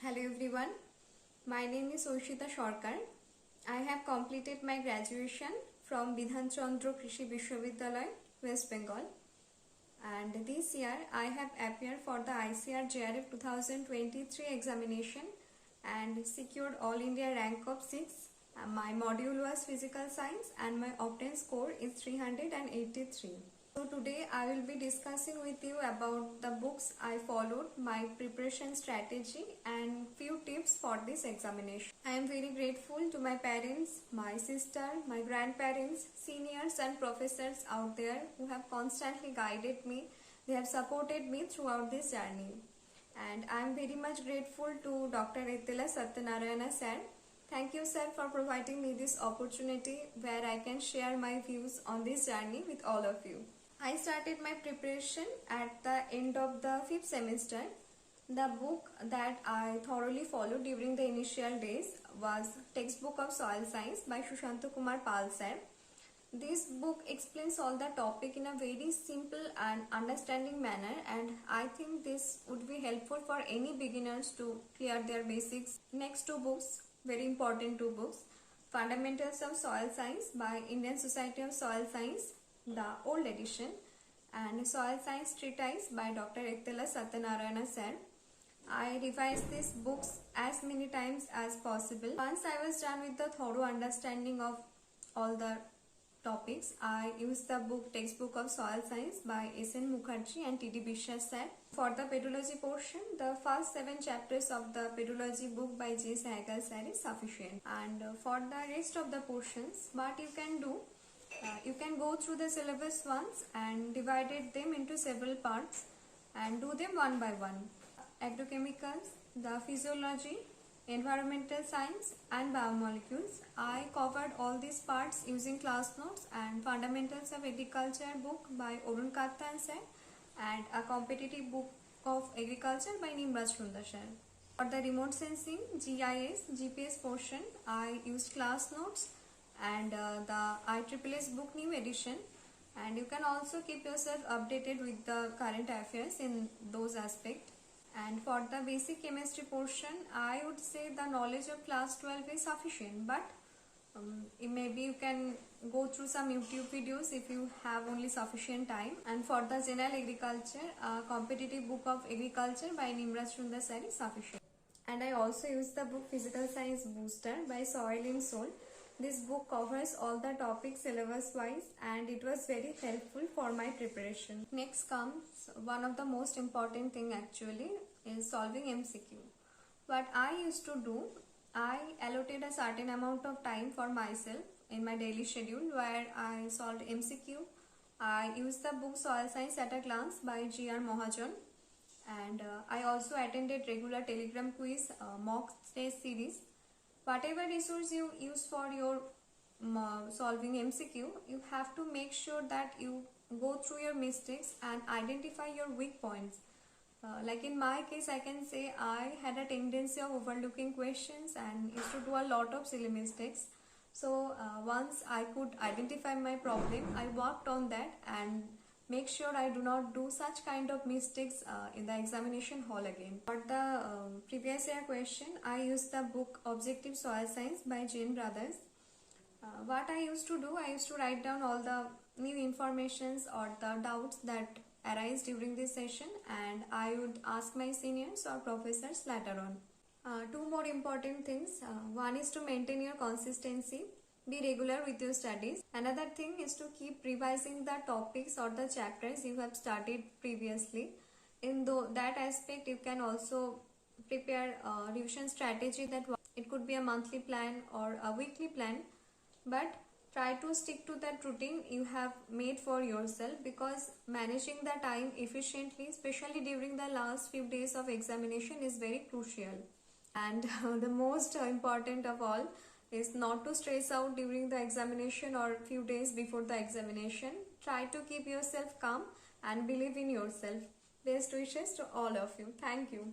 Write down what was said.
Hello everyone, my name is Oishita Sarkar. I have completed my graduation from Bidhan Chandra Krishi Vishwavidyalaya, West Bengal, and this year I have appeared for the ICAR JRF 2023 examination and secured All India rank of 6. My module was Physical Science and my obtained score is 383. So today I will be discussing with you about the books I followed, my preparation strategy and few tips for this examination. I am very grateful to my parents, my sister, my grandparents, seniors and professors out there who have constantly guided me. They have supported me throughout this journey. And I am very much grateful to Dr. Ettila Satyanarayana sir. Thank you sir for providing me this opportunity where I can share my views on this journey with all of you. I started my preparation at the end of the 5th semester. The book that I thoroughly followed during the initial days was Textbook of Soil Science by Sushanta Kumar Pal sir. This book explains all the topic in a very simple and understanding manner, and I think this would be helpful for any beginners to clear their basics. Next two books, very important two books, Fundamentals of Soil Science by Indian Society of Soil Science, the old edition, and Soil Science Treatise by Dr. Ettila Satyanarayana sir. I revised these books as many times as possible. Once I was done with the thorough understanding of all the topics, I used the book Textbook of Soil Science by S.N. Mukherjee and T.D. Bishwas sir. For the pedology portion, the first 7 chapters of the pedology book by J. Sehgal sir is sufficient. And for the rest of the portions, what you can do, you can go through the syllabus once and divided them into several parts and do them one by one. Agrochemicals, the physiology, environmental science and biomolecules. I covered all these parts using class notes and Fundamentals of Agriculture book by Arun Kattan sir and a competitive book of agriculture by Nimraj Sundar sir. For the remote sensing, GIS, GPS portion, I used class notes and the ISSS book new edition, and you can also keep yourself updated with the current affairs in those aspects. And for the basic chemistry portion, I would say the knowledge of class 12 is sufficient, but maybe you can go through some YouTube videos if you have only sufficient time. And for the general agriculture, competitive book of agriculture by Nimraj Sundar sir is sufficient. And I also use the book Physical Science Booster by Soil in Soul. This book covers all the topics syllabus wise and it was very helpful for my preparation. Next comes one of the most important thing actually is solving MCQ. What I used to do, I allotted a certain amount of time for myself in my daily schedule where I solved MCQ. I used the book Soil Science at a Glance by G.R. Mohajan, and I also attended regular Telegram quiz mock test series. Whatever resource you use for your solving MCQ, you have to make sure that you go through your mistakes and identify your weak points. Like in my case, I can say I had a tendency of overlooking questions and used to do a lot of silly mistakes. So once I could identify my problem, I worked on that and make sure I do not do such kind of mistakes in the examination hall again. For the previous year question, I used the book Objective Soil Science by Jain Brothers. What I used to do, I used to write down all the new informations or the doubts that arise during this session, and I would ask my seniors or professors later on. Two more important things. One is to maintain your consistency. Be regular with your studies. Another thing is to keep revising the topics or the chapters you have studied previously. In that aspect, you can also prepare a revision strategy that it could be a monthly plan or a weekly plan, but try to stick to that routine you have made for yourself, because managing the time efficiently, especially during the last few days of examination, is very crucial. And the most important of all is not to stress out during the examination or few days before the examination. Try to keep yourself calm and believe in yourself. Best wishes to all of you. Thank you.